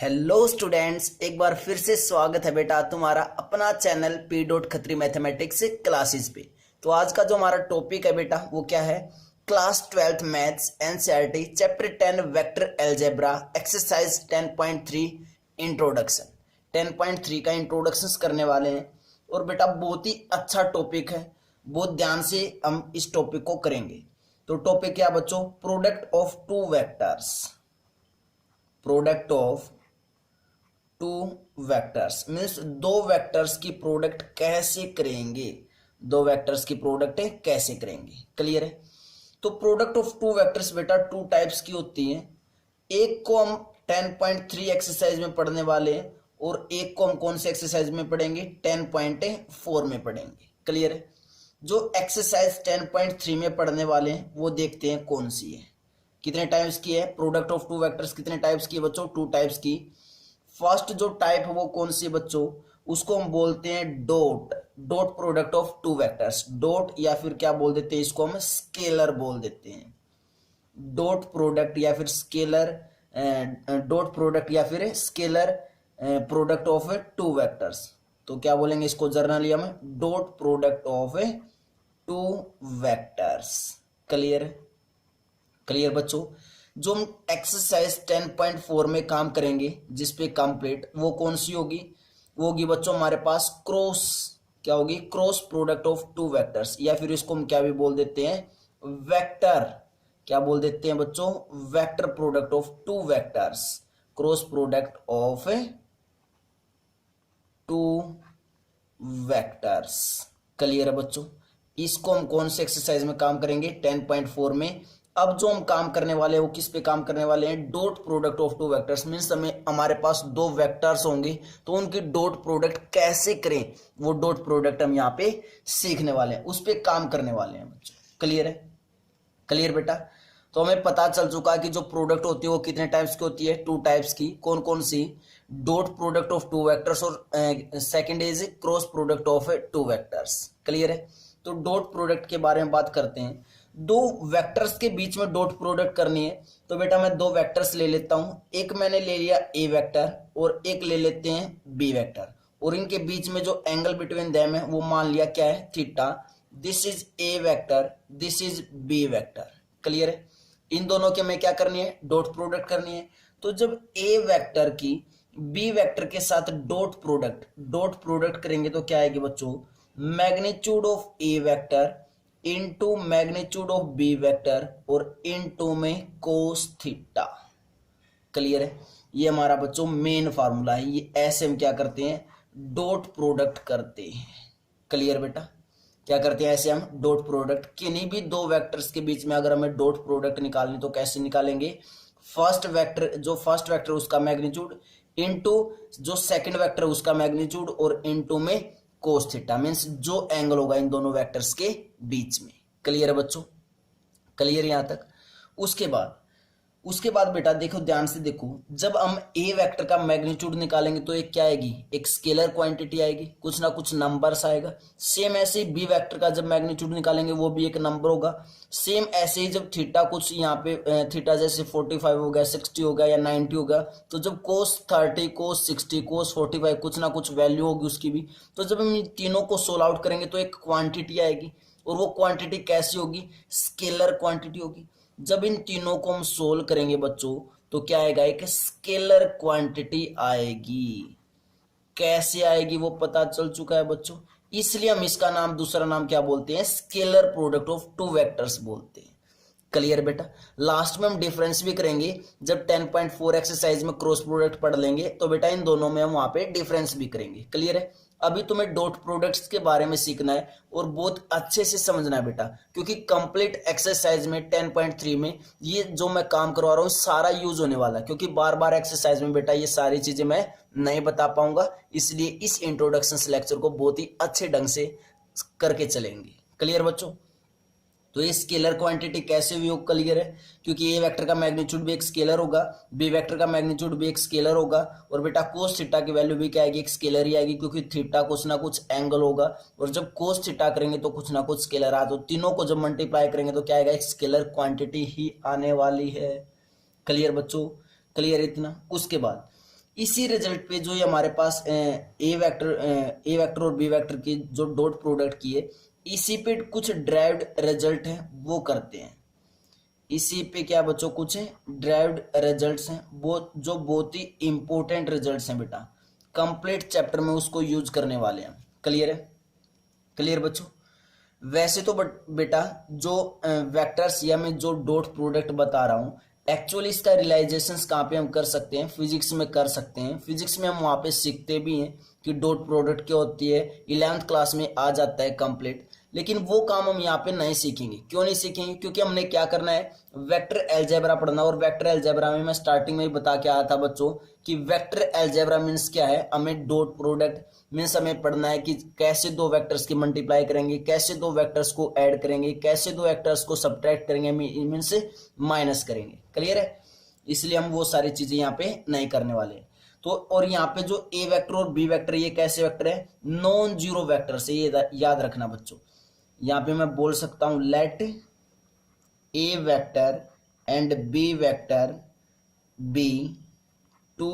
Hello students, एक बार फिर से स्वागत है बेटा तुम्हारा अपना channel P dot Khatri mathematics classes पे। तो आज का जो हमारा टॉपिक है बेटा वो क्या है? Class 12th maths NCERT chapter 10 vector algebra exercise 10.3 introduction. 10.3 का इंट्रोडक्शन करने वाले हैं और बेटा बहुत ही अच्छा टॉपिक है, बहुत ध्यान से हम इस टॉपिक को करेंगे। तो टॉपिक क्या बच्चों? Product of two vectors. Product of two vectors means दो वेक्टर्स की प्रोडक्ट कैसे करेंगे, दो वेक्टर्स की प्रोडक्ट कैसे करेंगे। क्लियर है? तो प्रोडक्ट ऑफ टू वेक्टर्स बेटा टू टाइप्स की होती हैं। एक को हम 10.3 एक्सरसाइज में पढ़ने वाले हैं और एक को हम कौन से एक्सरसाइज में पढ़ेंगे? 10.4 में पढ़ेंगे। क्लियर है? जो एक्सरसाइज 10.3 में पढ़ने वाले हैं वो देखते हैं कौन सी है, कितने टाइप्स की है। प्रोडक्ट ऑफ टू वेक्टर्स कितने टाइप्स की है बच्चों? टू टाइप्स की। फर्स्ट जो टाइप है वो कौन सी बच्चों? उसको हम बोलते हैं dot. Dot product of two vectors. Dot या फिर क्या बोल देते हैं इसको? हम स्केलर बोल देते हैं। डॉट प्रोडक्ट या फिर स्केलर, डॉट प्रोडक्ट या फिर scalar product of two vectors. तो क्या बोलेंगे इसको जर्नली हम? Dot product of two vectors. Clear? Clear बच्चों? जो हम एक्सरसाइज 10.4 में काम करेंगे जिसपे कंप्लीट, वो कौन सी होगी? वो होगी बच्चों हमारे पास क्रॉस। क्या होगी? Cross product of two vectors, या फिर इसको हम क्या भी बोल देते हैं? वेक्टर। क्या बोल देते हैं बच्चों? Vector product of two vectors. Cross product of two vectors. Clear है बच्चों? इसको हम कौन से एक्सरसाइज में काम करेंगे? 10.4 में। अब जो हम काम करने वाले हैं वो किस पे काम करने वाले हैं? Dot product of two vectors means हमें हमारे पास दो वेक्टर्स होंगे तो उनकी डॉट प्रोडक्ट कैसे करें, वो डॉट प्रोडक्ट हम यहाँ पे सीखने वाले हैं, उस पे काम करने वाले हैं बच्चों। क्लियर है? क्लियर बेटा? तो हमें पता चल चुका है कि जो प्रोडक्ट होती है वो कितने टाइप्स की होती है? टू टाइप्स की। कौन कौन सी? Dot product of two vectors और second is cross product of two vectors. Clear है? तो डॉट प्रोडक्ट के बारे में बात करते हैं। दो वेक्टर्स के बीच में डॉट प्रोडक्ट करनी है तो बेटा मैं दो वेक्टर्स ले लेता हूं। एक मैंने ले लिया ए वेक्टर और एक ले लेते हैं बी वेक्टर, और इनके बीच में जो एंगल बिटवीन देम है वो मान लिया क्या है? Theta. This is a vector, this is b vector. Clear है? इन दोनों के में क्या करनी है? डॉट प्रोडक्ट करनी है। तो जब ए वेक्टर की बी वेक्टर के साथ डॉट प्रोडक्ट करेंगे तो क्या आएगी बच्चों? Magnitude of A vector into magnitude of B vector और इनटू में कोस थीटा। क्लियर है? ये हमारा बच्चों मेन फार्मूला है। ये ऐसे हम क्या करते हैं? डॉट प्रोडक्ट करते हैं। क्लियर बेटा? क्या करते हैं? ऐसे हम डॉट प्रोडक्ट। किन्हीं भी दो वेक्टर्स के बीच में अगर हमें डॉट प्रोडक्ट निकालनी तो कैसे निकालेंगे? फर्स्ट वेक्टर उसका मैग्नीट्यूड इनटू जो सेकंड वेक्टर उसका मैग्नीट्यूड और इनटू में कोस थीटा मीन्स जो एंगल होगा इन दोनों वेक्टर्स के बीच में। क्लियर है बच्चों? क्लियर यहां तक? उसके बाद बेटा देखो, ध्यान से देखो, जब हम ए वेक्टर का मैग्नीट्यूड निकालेंगे तो एक क्या आएगी? एक स्केलर क्वांटिटी आएगी, कुछ ना कुछ नंबर्स आएगा। सेम ऐसे ही बी वेक्टर का जब मैग्नीट्यूड निकालेंगे वो भी एक नंबर होगा। सेम ऐसे ही जब थीटा कुछ यहाँ पे थीटा जैसे 45 हो गया, 60 हो गया या 90 हो गया, तो जब कोस 30, कोस 60, कोस 45 कुछ ना कुछ वैल्यू होगी उसकी भी। तो जब हम इन तीनों को सोल्व आउट करेंगे तो एक क्वांटिटी आएगी, और वो क्वांटिटी कैसी होगी? स्केलर क्वांटिटी होगी। जब इन तीनों को हम सोल्व करेंगे बच्चों तो क्या आएगा? एक स्केलर क्वांटिटी आएगी। कैसे आएगी वो पता चल चुका है बच्चों। इसलिए हम इसका नाम, दूसरा नाम क्या बोलते हैं? Scalar product of two vectors बोलते हैं। क्लियर बेटा? लास्ट में हम डिफरेंस भी करेंगे जब 10.4 एक्सरसाइज में क्रॉस प्रोडक्ट पढ़ लेंगे तो बेटा इन दोनों में हम वहां पे डिफरेंस भी करेंगे। क्लियर है? अभी तुम्हें डॉट प्रोडक्ट्स के बारे में सीखना है और बहुत अच्छे से समझना है बेटा, क्योंकि कंप्लीट एक्सरसाइज में 10.3 में ये जो मैं काम करवा रहा हूँ सारा यूज होने वाला है, क्योंकि बार बार एक्सरसाइज में बेटा ये सारी चीजें मैं नहीं बता पाऊंगा। इसलिए इस इंट्रोडक्शन लेक्चर को बहुत ही अच्छे ढंग से करके चलेंगे। क्लियर बच्चों? तो ये स्केलर क्वांटिटी कैसे हुई? क्लियर है? क्योंकि ए वेक्टर का मैग्नीट्यूड भी एक स्केलर होगा, बी वेक्टर का मैग्नीट्यूड भी एक स्केलर होगा, और बेटा कोस थीटा की वैल्यू भी क्या आएगी? एक स्केलर ही आएगी, क्योंकि थीटा कुछ ना कुछ एंगल होगा, और जब कोस थीटा करेंगे तो कुछ ना कुछ स्केलर आ, तो तीनों को जब मल्टीप्लाई करेंगे तो क्या आएगा? एक स्केलर क्वांटिटी ही आने वाली है। क्लियर बच्चों? क्लियर इतना? उसके बाद इसी रिजल्ट पे जो ये हमारे पास ए वेक्टर और बी वेक्टर की जो डॉट प्रोडक्ट की है, इसी पे कुछ ड्राइव्ड रिजल्ट है वो करते हैं। इसी पे क्या बच्चों कुछ ड्राइव्ड रिजल्ट्स हैं वो जो बहुत ही इंपॉर्टेंट रिजल्ट्स हैं बेटा, कंप्लीट चैप्टर में उसको यूज करने वाले हैं। क्लियर है? क्लियर बच्चों? वैसे तो बेटा जो वेक्टर्स या मैं जो डॉट प्रोडक्ट बता रहा हूँ, एक्चुअली इसका रियलाइजेशन कहाँ पे हम कर सकते हैं, फिजिक्स में कर सकते हैं। फिजिक्स में हम वहाँ पे सीखते भी हैं कि डॉट प्रोडक्ट क्या होती है, 11th क्लास में आ जाता है कंप्लीट। लेकिन वो काम हम यहाँ पे नहीं सीखेंगे। क्यों नहीं सीखेंगे? क्योंकि हमने क्या करना है, वेक्टर अलजेब्रा पढ़ना। और वेक्टर अलजेब्रा में मैं स्टार्टिंग में ही बता के आया था बच्चों कि वेक्टर अलजेब्रा मीन्स क्या है, हमें डॉट प्रोडक्ट मीन्स हमें पढ़ना है कि कैसे दो वेक्टर्स की मल्टीप्लाई करेंगे, कैसे दो वेक्टर्स को ऐड करेंगे, कैसे दो वेक्टर्स को सब्ट्रैक्ट करेंगे, मीन्स माइनस करेंगे। क्लियर है? इसलिए हम वो सारी चीजें यहाँ पे नहीं करने वाले। तो और यहाँ पे जो ए वेक्टर और बी वेक्टर, ये कैसे वेक्टर है, नॉन जीरो वेक्टर से, ये याद रखना बच्चों। यहाँ पे मैं बोल सकता हूं let a vector and b vector be two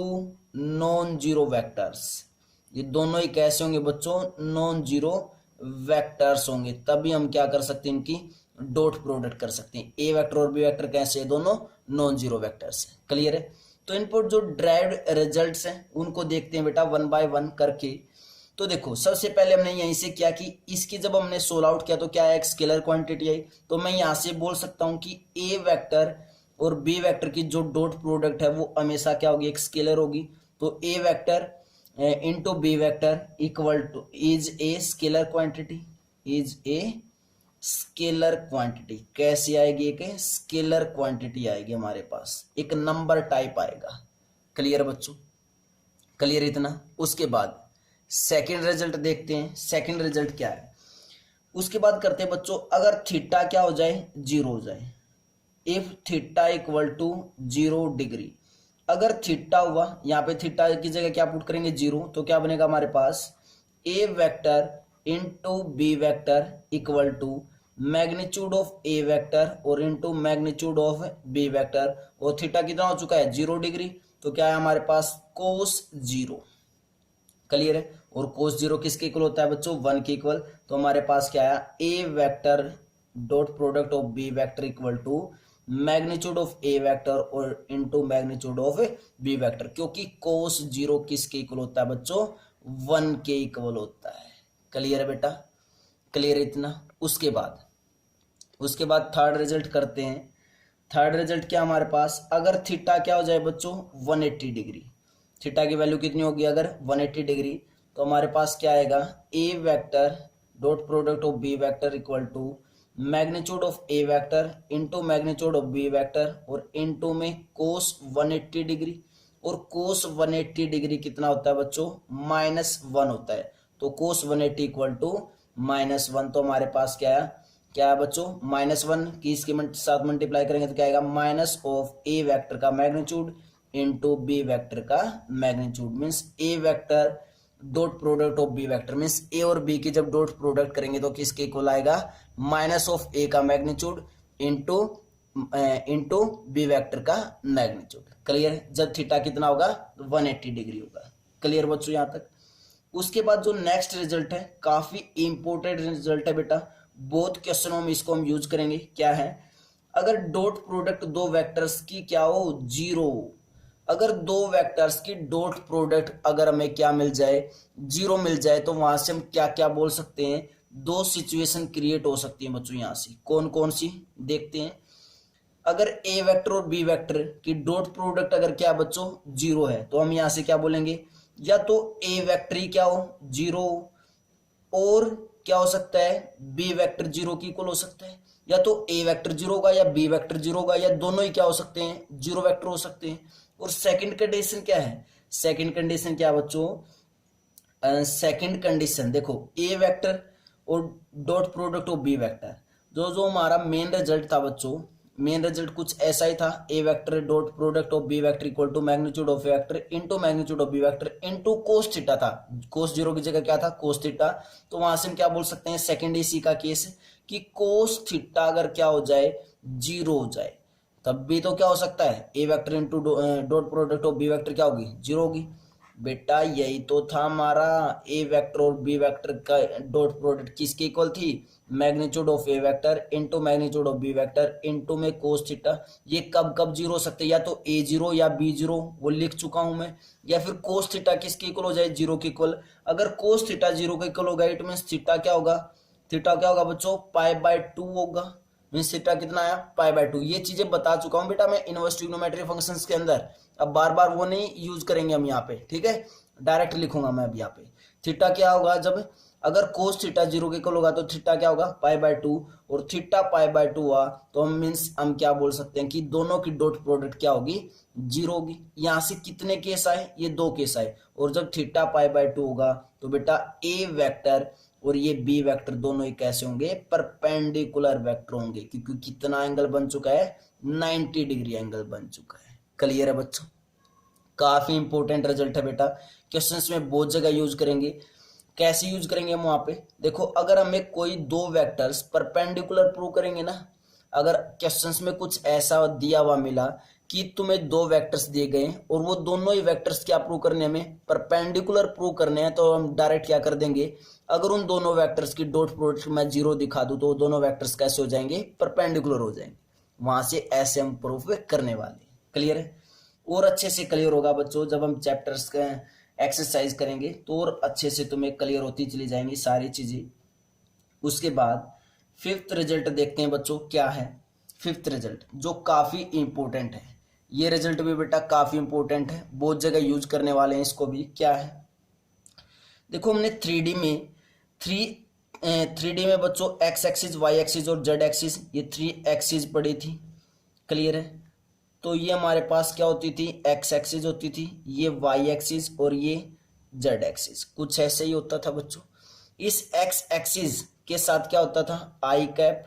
non zero vectors. ये दोनों ही कैसे होंगे बच्चों, नॉन जीरो वेक्टर्स होंगे। तभी हम क्या कर सकते हैं, इनकी डॉट प्रोडक्ट कर सकते हैं। ए वेक्टर और बी वेक्टर कैसे है, दोनों नॉन जीरो वेक्टर्स है। क्लियर है? तो इन पर जो ड्राइव्ड रिजल्ट्स हैं उनको देखते हैं बेटा वन बाय वन करके। तो देखो सबसे पहले हमने यहीं से क्या कि इसकी जब हमने सोल्व आउट किया तो क्या है, एक स्केलर क्वांटिटी आई। तो मैं यहां से बोल सकता हूं कि ए वेक्टर और बी वेक्टर की जो डॉट प्रोडक्ट है वो हमेशा क्या होगी, एक स्केलर होगी। तो A vector into B vector equal to is a scalar quantity, is a scalar quantity. कैसी आएगी, एक स्केलर क्वांटिटी आएगी हमारे पास, एक नंबर टाइप आएगा। क्लियर बच्चों? क्लियर इतना? उसके बाद सेकंड रिजल्ट देखते हैं। सेकंड रिजल्ट क्या है, उसके बाद करते हैं बच्चों, अगर थीटा क्या हो जाए, जीरो हो जाए। If theta equal to 0 degree, अगर थीटा हुआ, यहाँ पे थीटा की जगह क्या पुट करेंगे, जीरो, तो क्या बनेगा हमारे पास, A vector into B vector equal to magnitude of A vector और into magnitude of B vector. और थीटा कितना हो चुका है, 0 डिग्री, तो क्या है हमारे पास कोस 0। क्लियर है? और कोस 0 किसके इक्वल होता है बच्चों, 1 के इक्वल। तो हमारे पास क्या आया, A vector dot product of B vector equal to magnitude of A vector और into magnitude of B vector. क्योंकि कोस 0 किसके इक्वल होता है बच्चों, 1 के इक्वल होता है। क्लियर है बेटा? क्लियर इतना? उसके बाद थर्ड रिजल्ट करते हैं। थर्ड रिजल्ट क्या हमारे पास, अगर थीटा क्या हो जाए बच्चों, 180 डिग्री। थीटा की वैल्यू कितनी होगी अगर 180 डिग्री, तो हमारे पास क्या आएगा, A vector dot product of B vector equal to magnitude of A vector into magnitude of B vector और इंटू में कोस 180 डिग्री। और कोस 180 डिग्री कितना होता है बच्चों, -1 होता है। तो कोस 180 इक्वल टू -1। तो हमारे पास क्या है बच्चों, -1 की इसके साथ मल्टीप्लाई करेंगे तो क्या आएगा, माइनस ऑफ ए वेक्टर का मैग्नीट्यूड इंटू बी वेक्टर का magnitude. Means A vector dot product of B vector, means A और बी की जब डॉट प्रोडक्ट करेंगे तो किसके इक्वल आएगा, माइनस ऑफ ए का मैग्नीट्यूड इंटू बी वेक्टर का मैग्नीट्यूड। क्लियर? जब थीटा कितना होगा, 180 डिग्री होगा। क्लियर बच्चों यहाँ तक? उसके बाद जो नेक्स्ट रिजल्ट है, काफी इंपॉर्टेंट रिजल्ट है बेटा, बहुत क्वेश्चनों में इसको हम यूज करेंगे। क्या है, अगर डॉट प्रोडक्ट दो वेक्टर्स की क्या हो, 0। अगर दो वेक्टर्स की डॉट प्रोडक्ट अगर हमें क्या मिल जाए, 0 मिल जाए, तो वहां से हम क्या क्या बोल सकते हैं, दो सिचुएशन क्रिएट हो सकती है बच्चों। यहां से कौन कौन सी देखते हैं। अगर ए वेक्टर और बी वेक्टर की डॉट प्रोडक्ट अगर क्या बच्चों 0 है, तो हम यहां से क्या बोलेंगे, या तो ए वेक्टर ही क्या हो 0, और क्या हो सकता है, बी वेक्टर 0 की इक्वल हो सकता है। या तो ए वेक्टर 0 होगा या बी वेक्टर 0 होगा, या दोनों ही क्या हो सकते हैं, 0 वेक्टर हो सकते हैं। और सेकंड कंडीशन क्या है, सेकंड कंडीशन क्या बच्चों, सेकंड कंडीशन देखो, ए वेक्टर और dot product of B vector, जो हमारा मेन रिजल्ट था बच्चों, मेन रिजल्ट कुछ ऐसा ही था, A vector dot product of B vector equal to magnitude of A vector into magnitude of B vector into cos theta था। कोस 0 की जगह क्या था, कोस थीटा। तो वहां से हम क्या बोल सकते हैं, सेकंड इसी का केस कि कोस थीटा अगर क्या हो जाए, 0 हो जाए, तब भी तो क्या हो सकता है, ए vector into dot product of B vector क्या होगी, 0 होगी। बेटा यही तो था हमारा, ए वेक्टर और बी वेक्टर का डॉट प्रोडक्ट किसकी इक्वल थी, magnitude of A vector into magnitude of B vector into में कोस थीटा। ये कब कब जीरो हो सकते हैं, या तो ए जीरो या बी जीरो, वो लिख चुका हूं मैं, या फिर कोस थीटा किसके इक्वल हो जाए, 0 के इक्वल। अगर कोस थीटा 0 के इक्वल होगा इट मीन थीटा क्या होगा, थीटा क्या होगा बच्चों, π/2 होगा। मीन्स थीटा कितना आया, π/2। ये चीजें बता चुका हूं बेटा मैं इनवर्स ट्रिग्नोमेट्री फंक्शंस के अंदर, अब बार बार वो नहीं यूज करेंगे हम यहाँ पे, ठीक है, डायरेक्ट लिखूंगा मैं अब यहाँ पे। थीटा क्या होगा, जब अगर कोस थीटा 0 के इक्वल होगा तो थीटा क्या होगा, π/2, और थीटा π/2 हुआ तो हम मीन्स हम क्या बोल सकते हैं कि दोनों की डॉट प्रोडक्ट क्या होगी, 0 होगी। यहाँ से कितने केस आए, ये 2 केस आए, और जब थीटा π/2 होगा तो बेटा ए वेक्टर और ये बी वेक्टर दोनों ही कैसे होंगे, परपेंडिकुलर वेक्टर होंगे, क्योंकि कितना एंगल बन चुका है, 90 डिग्री एंगल बन चुका है। क्लियर है बच्चों, काफी इंपॉर्टेंट रिजल्ट है बेटा, क्वेश्चंस में बहुत जगह यूज करेंगे। कैसे यूज करेंगे हम वहां पे, देखो अगर हमें कोई दो वेक्टर्स परपेंडिकुलर प्रूव करेंगे ना, अगर क्वेश्चंस में कुछ ऐसा दिया हुआ मिला कि तुम्हें दो वेक्टर्स दिए गए और वो दोनों ही वेक्टर्स क्या प्रूव करने, हमें परपेंडिकुलर प्रूव करने हैं, तो हम डायरेक्ट क्या कर देंगे, अगर उन दोनों वेक्टर्स की डॉट प्रोडक्ट मैं 0 दिखा दूं तो दोनों वेक्टर्स कैसे हो जाएंगे, परपेंडिकुलर हो जाएंगे। वहां से ऐसे हम प्रूफ करने वाले। क्लियर है, और अच्छे से क्लियर होगा बच्चों जब हम चैप्टर्स का एक्सरसाइज करेंगे, तो और अच्छे से तुम्हें क्लियर होती चली जाएंगी सारी चीजें। उसके बाद फिफ्थ रिजल्ट देखते हैं बच्चों क्या है। फिफ्थ रिजल्ट जो काफी इंपॉर्टेंट है, ये रिजल्ट भी बेटा काफी इंपॉर्टेंट है, बहुत जगह यूज करने वाले हैं इसको भी। क्या है, देखो हमने 3D में 3D में बच्चों एक्स एक्सिस, वाई एक्सिस और जेड एक्सिस, ये 3 एक्सिस पड़ी थी। क्लियर है, तो ये हमारे पास क्या होती थी, एक्स एक्सिस होती थी, ये वाई एक्सिस और ये जेड एक्सिस, कुछ ऐसे ही होता था बच्चों। इस एक्स एक्सिस के साथ क्या होता था, आई कैप,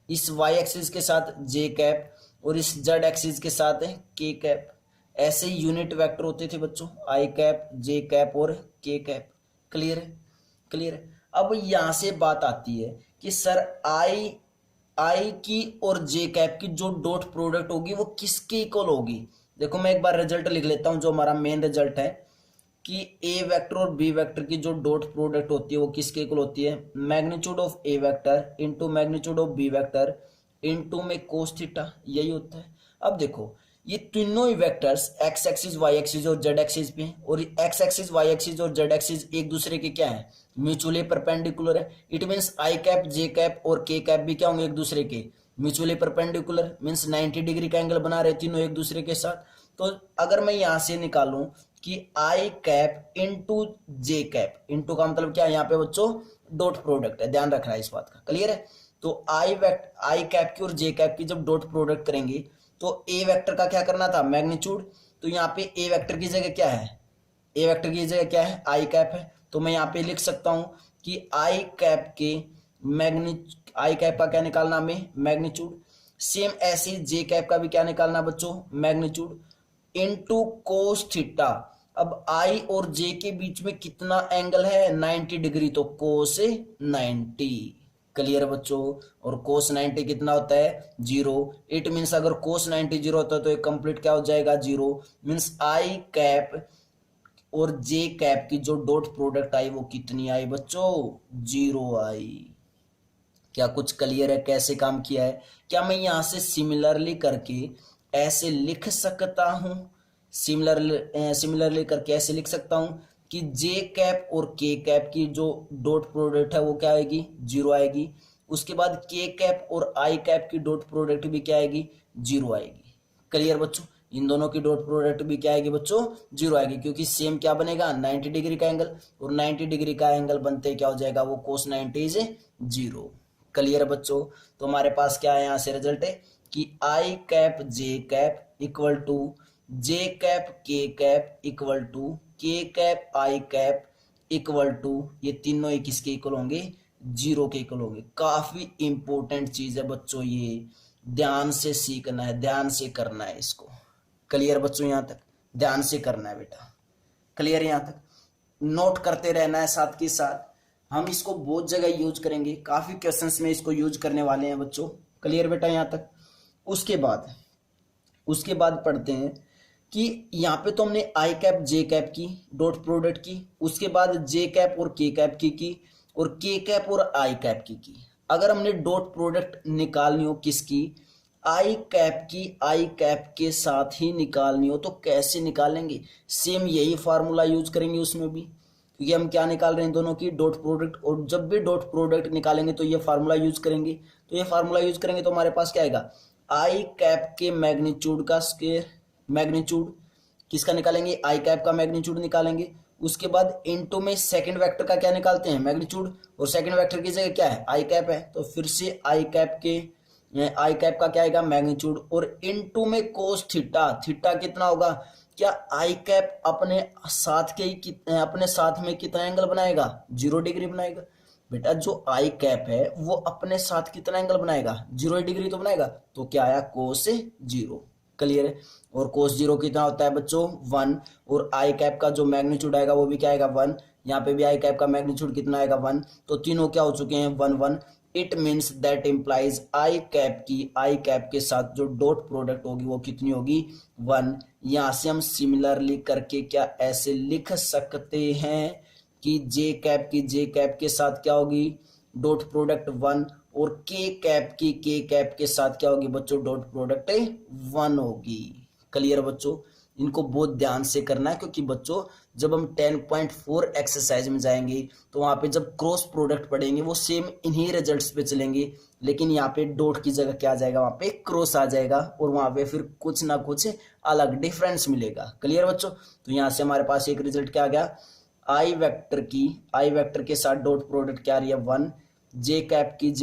इस वाई एक्सिस के साथ जे कैप, और इस जेड एक्सिस के साथ है के कैप। ऐसे ही यूनिट वेक्टर होते थे बच्चों, आई कैप, जे कैप और के कैप। क्लियर है, क्लियर है। अब यहां से बात आती है कि सर आई की और जे कैप की जो डॉट प्रोडक्ट होगी वो किसके इक्वल होगी। देखो मैं एक बार रिजल्ट लिख लेता हूं, जो हमारा मेन रिजल्ट है कि ए वेक्टर और बी वेक्टर की जो डॉट प्रोडक्ट होती है वो किसके इक्वल होती है, magnitude of A vector into magnitude of B vector into में कोस थीटा, यही होता है। अब देखो ये तीनों ही vectors X axis, Y axis और जेड एक्सिस पे, और एक्स एक्सिस, वाई एक्सिस और जेड एक्सिस एक दूसरे के क्या है, म्यूचुअली परपेंडिकुलर है। It means I cap, J cap और के कैप भी क्या होंगे, एक दूसरे के म्यूचुअली परपेंडिकुलर, मीन्स 90 डिग्री का एंगल बना रहे तीनों एक दूसरे के साथ। तो अगर मैं यहां से निकालूं कि I cap into J cap, into का मतलब क्या है यहाँ पे बच्चों, डॉट प्रोडक्ट है, ध्यान रखना है इस बात का। क्लियर है, तो आई कैप की और जे कैप की जब डॉट प्रोडक्ट करेंगे तो ए वेक्टर का क्या करना था, मैग्नीट्यूड। तो यहाँ पे ए वेक्टर की जगह क्या है, ए वेक्टर की जगह क्या है, आई कैप है। तो मैं यहाँ पे लिख सकता हूं कि आई कैप का क्या निकालना हमें, मैग्नीट्यूड। सेम ऐसे जे कैप का भी क्या निकालना बच्चों, मैग्नीट्यूड इनटू कोस थीटा। अब आई और जे के बीच में कितना एंगल है, 90 डिग्री, तो कोस 90। क्लियर बच्चों, और कोस 90 कितना होता है, 0। इट मीन्स अगर कोस 90 0 होता है तो एक कंप्लीट क्या हो जाएगा, 0। मीन्स आई कैप और जे कैप की जो डॉट प्रोडक्ट आई वो कितनी आई बच्चों, 0 आई। क्या कुछ क्लियर है कैसे काम किया है, क्या मैं यहां से सिमिलरली करके ऐसे लिख सकता हूं, सिमिलरली करके ऐसे लिख सकता हूं कि जे कैप और के कैप की जो डॉट प्रोडक्ट है वो क्या आएगी, 0 आएगी। उसके बाद के कैप और आई कैप की डॉट प्रोडक्ट भी क्या आएगी, 0 आएगी। क्लियर बच्चों, इन दोनों की डॉट प्रोडक्ट भी क्या आएगी बच्चों, 0 आएगी, क्योंकि सेम क्या बनेगा, 90 डिग्री का एंगल, और 90 डिग्री का एंगल बनते क्या हो जाएगा, वो कोस 90 इज 0। क्लियर बच्चों, तो हमारे पास क्या है, यहां से रिजल्ट है कि I cap J cap equal to J cap K cap equal to K cap I cap equal to, ये तीनों ही किसके इक्वल होंगे, 0 के इक्वल होंगे। काफी इंपॉर्टेंट चीज है बच्चों, ये ध्यान से सीखना है, ध्यान से करना है इसको। क्लियर बच्चों, यहां तक ध्यान से करना है बेटा। क्लियर, यहां तक नोट करते रहना है, साथ के साथ हम इसको बहुत जगह यूज करेंगे, काफी क्वेश्चंस में इसको यूज करने वाले हैं बच्चों। क्लियर बेटा, यहां तक। उसके बाद उसके बाद पढ़ते हैं कि यहाँ पे तो हमने आई कैप जे कैप की डॉट प्रोडक्ट की, उसके बाद जे कैप और के कैप की और के कैप और आई कैप की। अगर हमने डॉट प्रोडक्ट निकालनी हो किसकी, आई कैप की, आई कैप के साथ ही निकालनी हो तो कैसे निकालेंगे, सेम यही फार्मूला यूज करेंगे उसमें भी, क्योंकि हम क्या निकाल रहे हैं दोनों की डॉट प्रोडक्ट, और जब भी डॉट प्रोडक्ट निकालेंगे तो ये फार्मूला यूज करेंगे। तो ये फार्मूला यूज करेंगे तो हमारे पास क्या आएगा, आई कैप के मैग्नीट्यूड का स्क्वायर, मैग्नीट्यूड किसका निकालेंगे, आई कैप का मैग्नीट्यूड निकालेंगे। उसके बाद इनटू में सेकंड वेक्टर का क्या निकालते हैं, मैग्नीट्यूड, और सेकंड वेक्टर की जगह क्या है, आई कैप है, तो फिर से आई कैप का क्या आएगा, मैग्नीट्यूड, और इनटू में कोस थीटा, थीटा कितना होगा, क्या आई कैप अपने साथ में कितना एंगल बनाएगा, 0 डिग्री बनाएगा। बेटा जो आई कैप है वो अपने साथ कितना एंगल बनाएगा, 0 डिग्री तो बनाएगा, तो क्या आया, कोस 0। क्लियर है। और कोस 0 कितना होता है बच्चों, 1, और आई कैप का जो मैग्नीट्यूड आएगा वो भी क्या आएगा, 1। यहाँ पे भी आई कैप का मैग्नीट्यूड कितना आएगा, 1। तो तीनों क्या हो चुके हैं, 1 1। It means that implies I cap के साथ जो डॉट प्रोडक्ट होगी वो कितनी होगी, 1। यहाँ से हम सिमिलरली करके क्या ऐसे लिख सकते हैं कि जे कैप के साथ क्या होगी, डॉट प्रोडक्ट 1, और के कैप के साथ क्या होगी बच्चों, डॉट प्रोडक्ट 1 होगी। क्लियर बच्चों, इनको बहुत ध्यान से करना है, क्योंकि बच्चों जब हम 10.4 एक्सरसाइज में जाएंगे तो वहां पे जब क्रॉस प्रोडक्ट पढ़ेंगे वो सेम इन्हीं रिजल्ट्स पे चलेंगे, लेकिन यहाँ पे डॉट की जगह क्या आ जाएगा, वहां पे क्रॉस आ जाएगा, और वहां पे फिर कुछ ना कुछ अलग डिफरेंस मिलेगा। क्लियर बच्चों, तो यहाँ से हमारे पास एक रिजल्ट क्या आ गया, आई वेक्टर के साथ डॉट प्रोडक्ट क्या आ रही है, 1, जे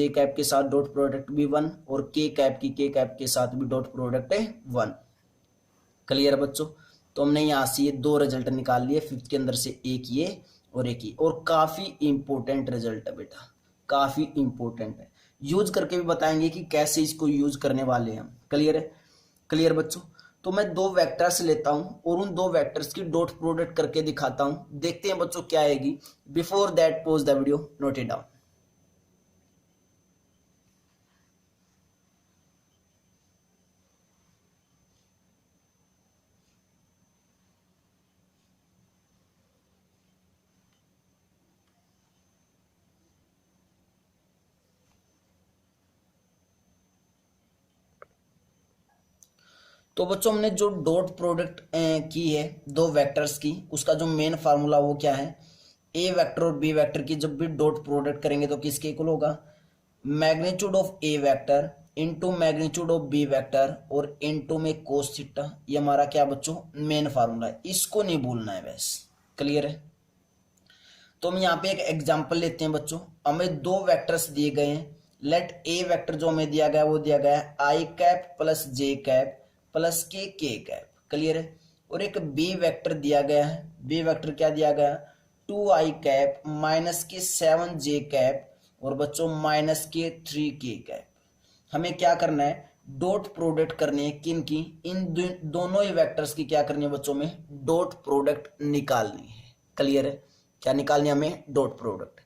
कैप के साथ डॉट प्रोडक्ट भी 1, और के कैप के साथ भी डॉट प्रोडक्ट है 1। क्लियर बच्चों, तो हमने यहाँ से ये 2 रिजल्ट निकाल लिए, 5th के अंदर से एक ये और एक ये, और काफी इंपॉर्टेंट रिजल्ट है बेटा, काफी इंपॉर्टेंट है, यूज करके भी बताएंगे कि कैसे इसको यूज करने वाले हैं हम। क्लियर है। क्लियर बच्चों, तो मैं 2 वेक्टर्स लेता हूं और उन 2 वेक्टर्स की डॉट प्रोडक्ट करके दिखाता हूं, देखते हैं बच्चों क्या आएगी। Before that pause the video, note it down. तो बच्चों हमने जो डॉट प्रोडक्ट की है 2 वेक्टर्स की, उसका जो मेन फार्मूला वो क्या है, ए वेक्टर और बी वेक्टर की जब भी डॉट प्रोडक्ट करेंगे तो किसके इक्वल होगा, magnitude of A vector into magnitude of B vector और इनटू में कोस थीटा। ये हमारा क्या बच्चों मेन फार्मूला है, इसको नहीं भूलना है बस। क्लियर है। तो हम यहाँ पे एक एग्जांपल लेते हैं बच्चों, हमें 2 वेक्टर्स दिए गए हैं। लेट ए वेक्टर जो हमें दिया गया वो दिया गया है आई कैप प्लस जे कैप प्लस के कैप। क्लियर है। और एक बी वेक्टर दिया गया है, बी वेक्टर क्या दिया गया, 2 आई कैप माइनस के 7 जे कैप और बच्चों माइनस के 3 के कैप। हमें क्या करना है, डॉट प्रोडक्ट करनी है, किन की, इन दोनों ही वेक्टर्स की क्या करनी है बच्चों में, डॉट प्रोडक्ट निकालनी है। क्लियर है। क्या निकालनी है हमें, डॉट प्रोडक्ट।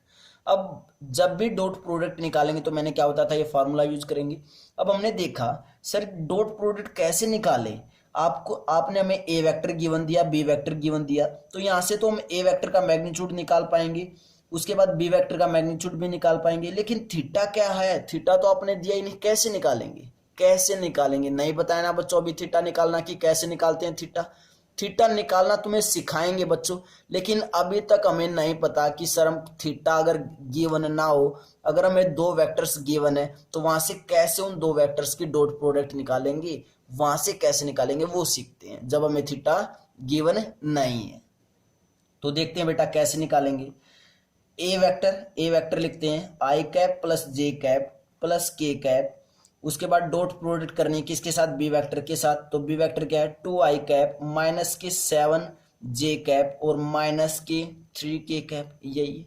अब जब भी डॉट प्रोडक्ट निकालेंगे तो मैंने क्या बताया था, ये फार्मूला यूज करेंगे। अब हमने देखा सर डॉट प्रोडक्ट कैसे निकालें, आपने हमें ए वेक्टर गिवन दिया, बी वेक्टर गिवन दिया, तो यहां से तो हम ए वेक्टर का मैग्नीट्यूड निकाल पाएंगे, उसके बाद बी वेक्टर का मैग्नीट्यूड भी निकाल पाएंगे, लेकिन थीटा क्या है, थीटा तो आपने दिया ही नहीं, कैसे निकालेंगे, कैसे निकालेंगे, नहीं बताया ना बच्चों अभी थीटा निकालना कि कैसे निकालते हैं थीटा। थीटा निकालना तुम्हें सिखाएंगे बच्चों, लेकिन अभी तक हमें नहीं पता कि सर हम थीटा अगर गिवन ना हो, अगर हमें 2 वेक्टर्स गिवन है तो वहां से कैसे उन 2 वेक्टर्स की डॉट प्रोडक्ट निकालेंगे, वहां से कैसे निकालेंगे वो सीखते हैं जब हमें थीटा गिवन नहीं है। तो देखते हैं बेटा कैसे निकालेंगे। ए वेक्टर लिखते हैं आई कैप प्लस जे कैप प्लस के कैप, उसके बाद डॉट प्रोडक्ट करनी है किसके साथ, बी वेक्टर के साथ। तो बी वेक्टर क्या है, 2 आई कैप माइनस के 7 जे कैप और माइनस के 3 के कैप, यही।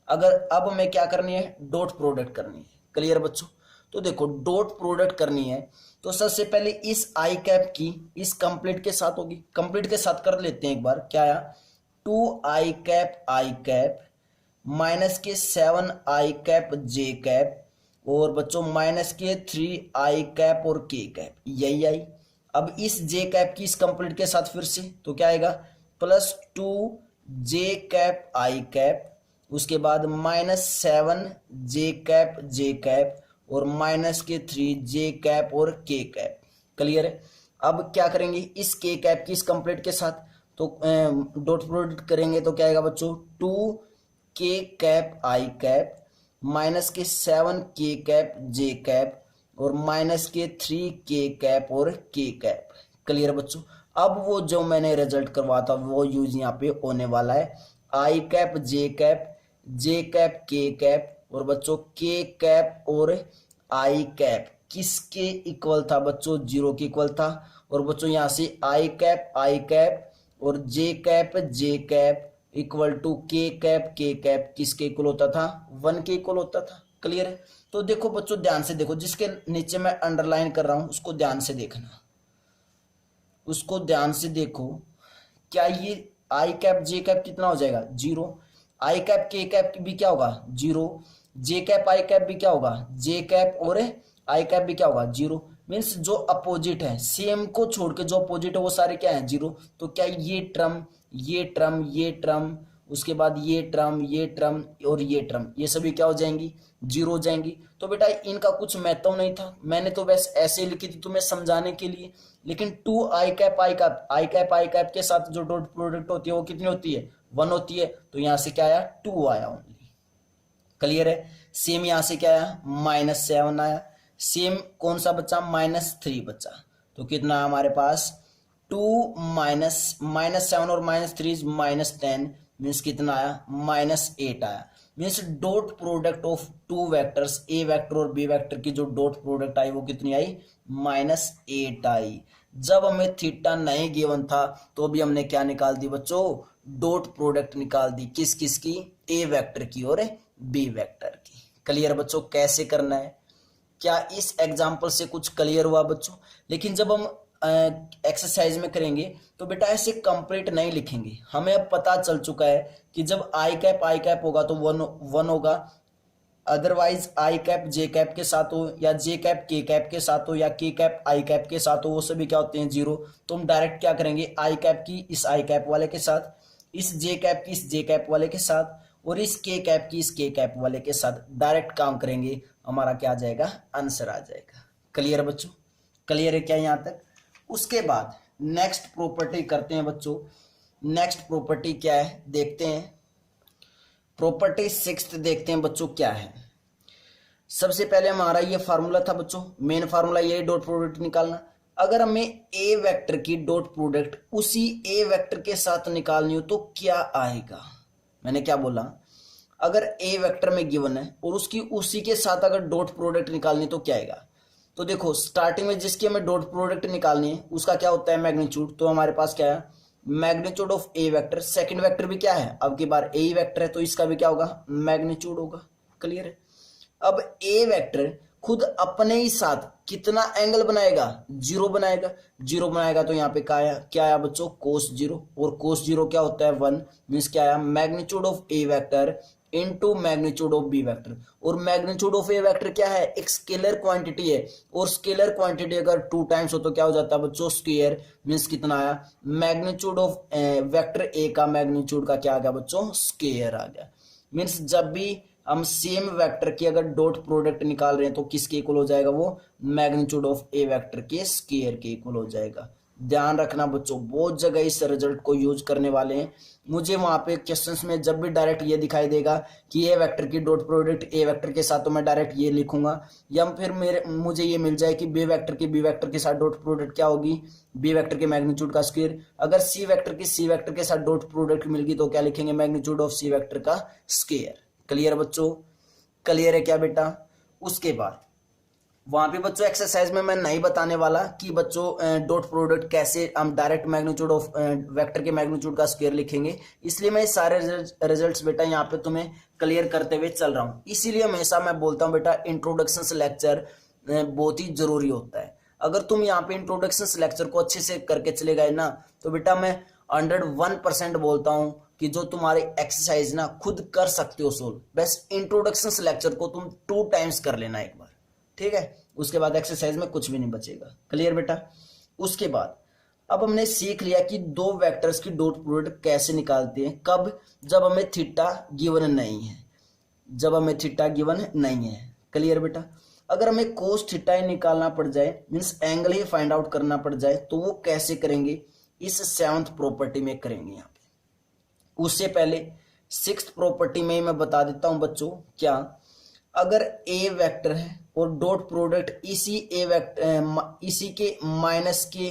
अगर अब हमें क्या करनी है, डॉट प्रोडक्ट करनी है। क्लियर बच्चों। तो देखो डॉट प्रोडक्ट करनी है तो सबसे पहले इस आई कैप की इस कंप्लीट के साथ होगी, कंप्लीट के साथ कर लेते हैं एक बार। क्या आया, 2 आई कैप माइनस के 7 आई कैप जे कैप और बच्चों माइनस के 3 आई कैप और के कैप, यही आई। अब इस जे कैप की इस कंप्लीट के साथ फिर से तो क्या आएगा, plus 2 J cap I cap, उसके बाद -7 जे कैप और -3 जे कैप और के कैप। क्लियर है। अब क्या करेंगे इस के कैप की इस कंप्लीट के साथ, तो डॉट प्रोडक्ट करेंगे तो क्या आएगा बच्चों, 2 के कैप आई कैप -7 के कैप जे कैप और -3 के कैप और के कैप। क्लियर बच्चों। अब वो जो मैंने रिजल्ट करवा था वो यूज यहाँ पे होने वाला है, आई cap J cap K cap और बच्चों के कैप और आई कैप किसके इक्वल था बच्चों, 0 के इक्वल था। और बच्चों यहाँ से आई कैप और जे cap equal to K cap किसके इक्वल होता था, 1 के इक्वल होता था। क्लियर है। तो देखो बच्चों ध्यान से देखो, जिसके नीचे मैं अंडरलाइन कर रहा हूं उसको ध्यान से देखना, उसको ध्यान से देखो। क्या ये आई कैप जे कैप कितना हो जाएगा, 0। आई कैप के कैप भी क्या होगा, 0। जे कैप आई कैप भी क्या होगा, जे कैप और आई कैप भी क्या होगा, 0। मीन्स जो अपोजिट है, सेम को छोड़ के जो अपोजिट है वो सारे क्या है, 0। तो क्या ये ट्रम उसके बाद ये ट्रम और ये ट्रम ये सभी क्या हो जाएंगी, 0 हो जाएंगी। तो बेटा इनका कुछ महत्व नहीं था, मैंने तो बस ऐसे लिखी थी तुम्हें समझाने के लिए। लेकिन 2 आई कैप के साथ जो डॉट प्रोडक्ट होती है वो कितनी होती है, 1 होती है। तो यहां से क्या आया, 2 आया ओनली। क्लियर है। सेम यहां से क्या आया, -7 आया। सेम कौन सा बच्चा, -3 बच्चा। तो कितना है हमारे पास, 2 -7 और -3 -10 मीन्स कितना आया, -8 आया। Means dot product of 2 vectors, a vector और बी वेक्टर की जो डॉट प्रोडक्ट आई वो कितनी आई, -8 आई। जब हमें थीटा नहीं गिवन था तो भी हमने क्या निकाल दी बच्चों, डॉट प्रोडक्ट निकाल दी। किस किस की, ए वेक्टर की और बी वेक्टर की। क्लियर बच्चों कैसे करना है, क्या इस एग्जाम्पल से कुछ क्लियर हुआ बच्चों। लेकिन जब हम एक्सरसाइज में करेंगे तो बेटा ऐसे कंप्लीट नहीं लिखेंगे। हमें अब पता चल चुका है कि जब आई कैप होगा तो 1 होगा, otherwise I cap J cap के साथ हो या जे कैप के कैप के साथ हो या के कैप आई कैप के साथ हो, वो सभी क्या होते हैं, 0। तो हम डायरेक्ट क्या करेंगे, आई कैप की इस आई कैप वाले के साथ, इस जे कैप की इस जे कैप वाले के साथ और इस के कैप की इस के कैप वाले के साथ डायरेक्ट काम करेंगे, हमारा क्या आ जाएगा, आंसर आ जाएगा। क्लियर बच्चों, क्लियर है क्या यहाँ तक। उसके बाद नेक्स्ट प्रॉपर्टी करते हैं बच्चों। नेक्स्ट प्रॉपर्टी क्या है देखते हैं, प्रॉपर्टी 6 देखते हैं बच्चों क्या है। सबसे पहले हमारा ये फार्मूला था बच्चों, मेन फार्मूला ये डॉट प्रोडक्ट निकालना। अगर हमें ए वेक्टर की डॉट प्रोडक्ट उसी ए वेक्टर के साथ निकालनी हो तो क्या आएगा, मैंने क्या बोला, अगर ए वेक्टर में गिवन है और उसकी उसी के साथ अगर डॉट प्रोडक्ट निकालनी तो क्या आएगा। तो देखो स्टार्टिंग में जिसकी हमें डॉट प्रोडक्ट निकालनी है उसका क्या होता है, मैग्नीट्यूड। तो हमारे पास क्या है, magnitude of A vector. Second vector भी क्या है, अब की बार ए वेक्टर है तो इसका भी क्या होगा, मैग्नीट्यूड होगा। क्लियर है। अब ए वेक्टर खुद अपने ही साथ कितना एंगल बनाएगा, 0 बनाएगा। 0 बनाएगा तो यहाँ पे क्या आया बच्चों, कोस 0। और कोस 0 क्या होता है, 1। मीन्स क्या आया, magnitude of A vector into magnitude of B vector. और मैग्नीट्यूड ऑफ ए वेक्टर क्या है, एक स्केलर क्वांटिटी है। और स्केलर क्वांटिटी अगर 2 टाइम्स हो तो क्या हो जाता है बच्चों, स्क्वायर। मीन्स कितना आया, मैग्नीट्यूड ऑफ वेक्टर ए का मैग्नीट्यूड का क्या आ गया बच्चों, स्क्वायर आ गया। मीन्स जब भी हम सेम वेक्टर की अगर डॉट प्रोडक्ट निकाल रहे हैं तो किसके इक्वल हो जाएगा, वो मैग्नीट्यूड ऑफ ए वेक्टर के स्क्वायर के इक्वल हो जाएगा। ध्यान रखना बच्चों, बहुत जगह इस रिजल्ट को यूज करने वाले हैं। मुझे वहां पे क्वेश्चंस में जब भी डायरेक्ट ये दिखाई देगा कि ए वेक्टर की डॉट प्रोडक्ट ए वेक्टर के साथ, तो मैं डायरेक्ट ये लिखूंगा। या फिर मुझे ये मिल जाए कि बी वेक्टर की बी वेक्टर के साथ डॉट प्रोडक्ट क्या होगी, बी वेक्टर के मैग्नीट्यूड का स्क्वायर। अगर सी वेक्टर की सी वेक्टर के साथ डॉट प्रोडक्ट मिल गई तो क्या लिखेंगे, मैग्नीट्यूड ऑफ सी वेक्टर का स्क्वायर। क्लियर बच्चों, क्लियर है क्या बेटा। उसके बाद वहां पे बच्चों एक्सरसाइज में मैं नहीं बताने वाला कि बच्चों डॉट प्रोडक्ट कैसे हम डायरेक्ट मैग्नीट्यूड ऑफ वेक्टर के मैग्नीट्यूड का स्क्वायर लिखेंगे, इसलिए मैं सारे रिजल्ट्स बेटा यहाँ पे तुम्हें क्लियर करते हुए चल रहा हूँ। इसीलिए हमेशा मैं बोलता हूँ बेटा इंट्रोडक्शन लेक्चर बहुत ही जरूरी होता है। अगर तुम यहाँ पे इंट्रोडक्शन लेक्चर को अच्छे से करके चले गए ना तो बेटा मैं 101% बोलता हूँ कि जो तुम्हारी एक्सरसाइज ना खुद कर सकते हो सोल्व। बस इंट्रोडक्शन लेक्चर को तुम 2 टाइम्स कर लेना एक बार, ठीक है। उसके बाद एक्सरसाइज में कुछ भी नहीं बचेगा। क्लियर बेटा। उसके बाद अब हमने सीख लिया कि दो वेक्टर्स की डॉट प्रोडक्ट कैसे निकालते हैं, कब, जब हमें थीटा गिवन नहीं है, जब हमें थीटा गिवन नहीं है। क्लियर बेटा। अगर हमें कोस थीटा ही निकालना पड़ जाए, मीन्स एंगल ही फाइंड आउट करना पड़ जाए, तो वो कैसे करेंगे, इस 7th प्रॉपर्टी में करेंगे यहाँ पे। उससे पहले 6th प्रॉपर्टी में मैं बता देता हूं बच्चों, क्या, अगर ए वेक्टर है और डॉट प्रोडक्ट इसी ए वेक्टर इसी के माइनस के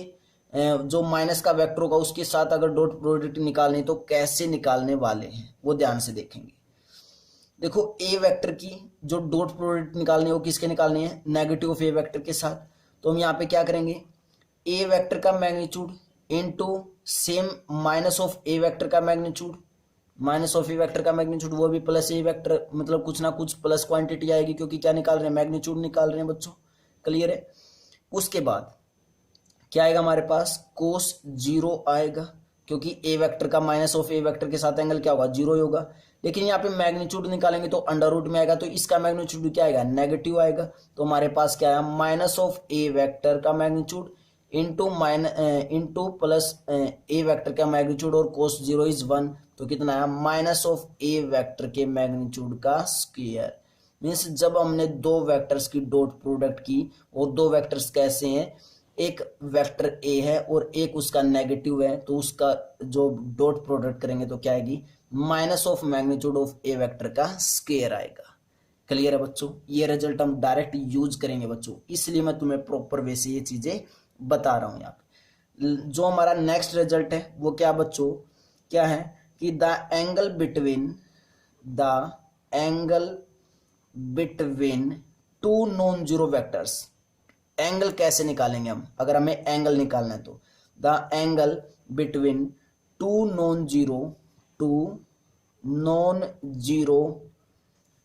जो माइनस का वेक्टर होगा उसके साथ अगर डॉट प्रोडक्ट निकालनी, तो कैसे निकालने वाले हैं वो ध्यान से देखेंगे। देखो ए वेक्टर की जो डॉट प्रोडक्ट निकालनी है वो किसके निकालनी है, नेगेटिव ऑफ ए वेक्टर के साथ। तो हम यहाँ पे क्या करेंगे, ए वेक्टर का magnitude into same minus of A vector का magnitude, minus of A vector का मैग्नीट्यूड वो भी प्लस ए वेक्टर, मतलब कुछ ना कुछ प्लस क्वांटिटी आएगी, क्योंकि क्या निकाल रहे हैं, मैग्नीट्यूड निकाल रहे हैं बच्चों। क्लियर है। उसके बाद क्या आएगा हमारे पास, कोस 0 आएगा, क्योंकि ए वेक्टर का माइनस ऑफ ए वेक्टर के साथ एंगल क्या होगा, 0 ही होगा। लेकिन यहाँ पे मैग्नीट्यूड निकालेंगे तो अंडर रूट में आएगा, तो इसका मैग्नीट्यूड क्या आएगा, नेगेटिव आएगा। तो हमारे पास क्या आया, माइनस ऑफ ए वेक्टर का मैग्नीट्यूड इंटू प्लस ए वेक्टर का मैग्नीट्यूड, और कोस 0 इज 1, तो कितना आया, माइनस ऑफ ए वेक्टर के मैग्नीट्यूड का स्क्वायर। मीन्स जब हमने दो वेक्टर्स की डॉट प्रोडक्ट की, और दो वेक्टर्स कैसे हैं, एक वेक्टर ए है और एक उसका नेगेटिव है, तो उसका जो डॉट प्रोडक्ट करेंगे तो क्या आएगी, minus of magnitude of A vector का स्क्वायर आएगा। क्लियर है बच्चों। ये रिजल्ट हम डायरेक्ट यूज करेंगे बच्चों, इसलिए मैं तुम्हें प्रॉपर वे से ये चीजें बता रहा हूं यहाँ पे। जो हमारा नेक्स्ट रिजल्ट है वो क्या बच्चों, क्या है कि the angle between to non zero vectors. Angle कैसे निकालेंगे हम, अगर हमें एंगल निकालना है तो the angle between to non zero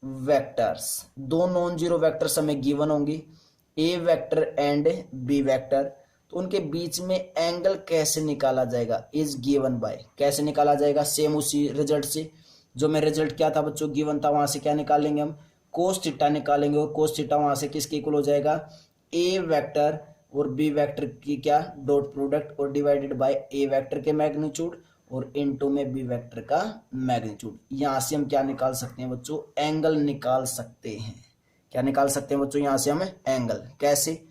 vectors, दो नॉन जीरो वेक्टर्स हमें गिवन होंगे, ए वेक्टर एंड बी वेक्टर। तो उनके बीच में एंगल कैसे निकाला जाएगा, इज गिवन बाय, कैसे निकाला जाएगा, सेम उसी रिजल्ट से, जो मैं रिजल्ट क्या था बच्चों, गिवन था, वहां से क्या निकालेंगे हम, कोस थीटा निकालेंगे, और कोस थीटा वहां से किसके इक्वल हो जाएगा, ए वेक्टर और बी वेक्टर की क्या डॉट प्रोडक्ट, और डिवाइडेड बाय ए वेक्टर के मैग्नीट्यूड और इनटू में बी वेक्टर का मैग्नीट्यूड। यहां से हम क्या निकाल सकते हैं बच्चों, एंगल निकाल सकते हैं। क्या निकाल सकते हैं बच्चों, यहां से हम एंगल कैसे,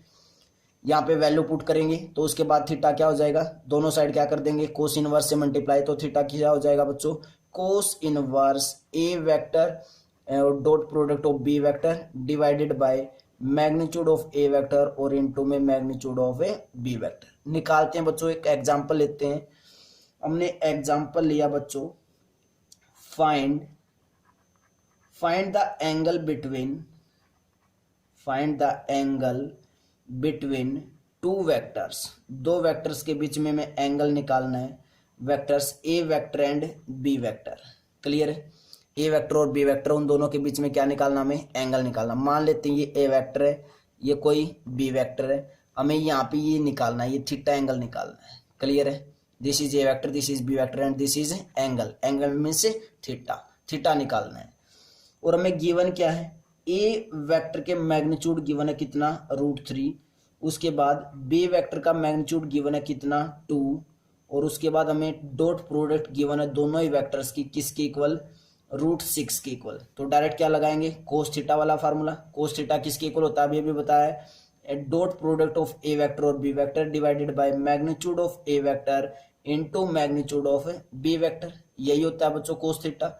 यहाँ पे वैल्यू पुट करेंगे, तो उसके बाद थीटा क्या हो जाएगा, दोनों साइड क्या कर देंगे, कोस इनवर्स से मल्टीप्लाई, तो थीटा क्या हो जाएगा बच्चों, cos inverse a vector dot product of B vector divided by magnitude of A vector और इनटू में magnitude of a b vector. निकालते हैं बच्चों, एक एग्जांपल लेते हैं। हमने एग्जांपल लिया बच्चों, find the angle between two vectors, दो वेक्टर्स के बीच में हमें एंगल निकालना है, vectors a vector and b vector. Clear है। ए वेक्टर और बी वेक्टर, उन दोनों के बीच में क्या निकालना, हमें एंगल निकालना। मान लेते हैं ये ए वेक्टर है, ये कोई बी वेक्टर है, हमें यहाँ पे ये निकालना है, ये थीटा एंगल निकालना है। क्लियर है। This is a vector, this is b vector and this is angle means theta निकालना है। और हमें गिवन क्या है, ए वेक्टर के मैग्नीट्यूड गिवन है कितना, √3, उसके बाद बी वेक्टर का मैग्नीट्यूड गिवन है कितना, 2, और उसके बाद हमें डॉट प्रोडक्ट गिवन है दोनों ही वेक्टर्स की, किसके इक्वल, √6 के इक्वल। तो डायरेक्ट क्या लगाएंगे, कोस थीटा वाला फार्मूला। कोस थीटा किसके इक्वल होता है, अभी बताया है, dot product of A vector और B vector divided by magnitude of A vector into magnitude of B vector. यही होता है बच्चों कोस थीटा।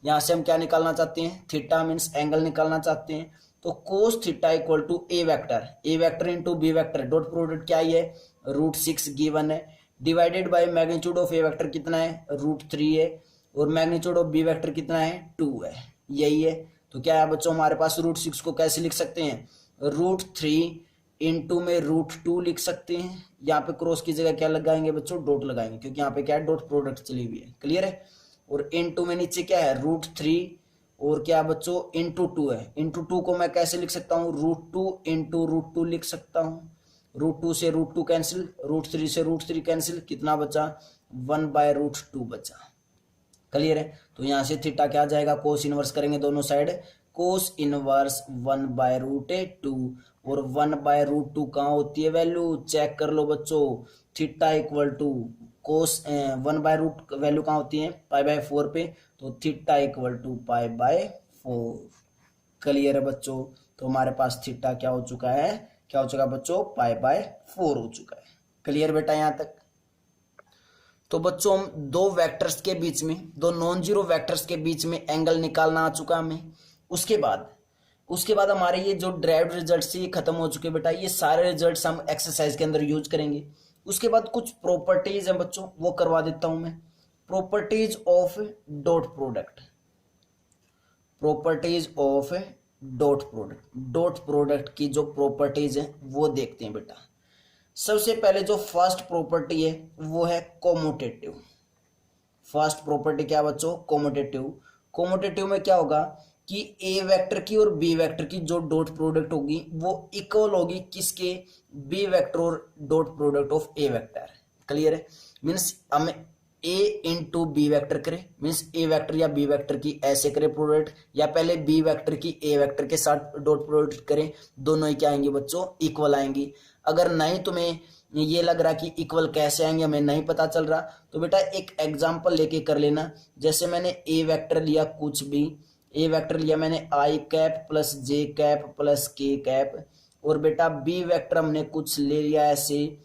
यहां से हम क्या निकालना चाहते हैं, थीटा मीन्स एंगल निकालना चाहते हैं। तो cos theta equal to a vector into B vector, dot product क्या ही है, √6 गिवन है, divided by magnitude of A vector कितना है, √3 है, और मैग्नीट्यूड ऑफ बी वेक्टर कितना है, 2 है। यही है। तो क्या है बच्चों हमारे पास, √6 को कैसे लिख सकते हैं, √3 इंटू में √2 लिख सकते हैं। यहाँ पे क्रॉस की जगह क्या लगाएंगे बच्चों, डॉट लगाएंगे, क्योंकि यहाँ पे क्या है, डॉट प्रोडक्ट चली हुई है। क्लियर है। और इनटू में नीचे क्या है, √3 और क्या बच्चों इंटू 2 है। इंटू 2 को मैं कैसे लिख सकता हूँ, √2 इंटू √2 लिख सकता हूँ। √2 से √2 कैंसिल, √3 से √3 कैंसिल, कितना बचा, 1/√2 बचा। क्लियर है। तो यहाँ से थीटा क्या आ जाएगा, कोस इनवर्स करेंगे दोनों साइड, कोस इनवर्स 1/√2 और 1/√2 कहाँ होती है वैल्यू, चेक कर लो बच्चों। Theta equal to cos 1/√, value कहाँ होती है π/4 पे, तो थीटा इक्वल टू π/4। क्लियर है बच्चों। तो हमारे पास थीटा क्या हो चुका है, क्या हो चुका है बच्चों, π/4 हो चुका है। क्लियर बेटा यहाँ तक। तो बच्चों हम दो वेक्टर्स के बीच में, दो नॉन जीरो वेक्टर्स के बीच में एंगल निकालना आ चुका हमें। उसके बाद हमारे ये जो ड्राइव्ड रिजल्ट्स ये खत्म हो चुके बेटा। ये सारे रिजल्ट्स हम एक्सरसाइज के अंदर यूज करेंगे। उसके बाद कुछ प्रॉपर्टीज हैं बच्चों, वो करवा देता हूं मैं। Properties of dot product, properties of dot product की जो प्रॉपर्टीज है वो देखते हैं बेटा। सबसे पहले जो फर्स्ट प्रॉपर्टी है वो है कोमोटेटिव। फर्स्ट प्रॉपर्टी क्या बच्चों, कोमोटेटिव। कोमोटेटिव में क्या होगा कि ए वेक्टर की और बी वेक्टर की जो डॉट प्रोडक्ट होगी वो इक्वल होगी किसके, बी वेक्टर और dot product of A vector. Clear है। मीन्स हम ए इंटू बी वेक्टर करें, मीन्स ए वेक्टर या बी वेक्टर की ऐसे करें प्रोडक्ट, या पहले बी वेक्टर की ए वेक्टर के साथ डॉट प्रोडक्ट करें, दोनों ही क्या आएंगे बच्चों, इक्वल आएंगी। अगर नहीं तुम्हें ये लग रहा कि इक्वल कैसे आएंगे, हमें नहीं पता चल रहा, तो बेटा एक एग्जांपल लेके कर लेना। जैसे मैंने ए वेक्टर लिया, कुछ भी ए वेक्टर लिया मैंने आई कैप प्लस जे कैप प्लस के कैप, और बेटा बी वेक्टर हमने कुछ ले लिया ऐसे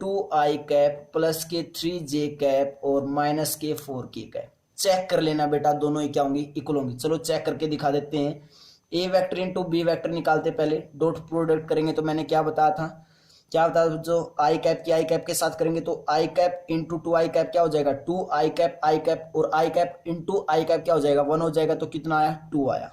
2i कैप प्लस के 3j कैप और माइनस के 4k कैप। चेक कर लेना बेटा, दोनों ही क्या होंगी, इक्वल होंगी। चलो चेक करके दिखा देते हैं। A vector into B vector निकालते पहले, डॉट प्रोडक्ट करेंगे तो मैंने क्या बताया था, जो आई कैप की आई कैप के साथ करेंगे तो आई कैप इंटू 2i कैप क्या हो जाएगा, 2i कैप और आई कैप इंटू आई कैप क्या हो जाएगा, 1 हो जाएगा। तो कितना आया, 2 आया।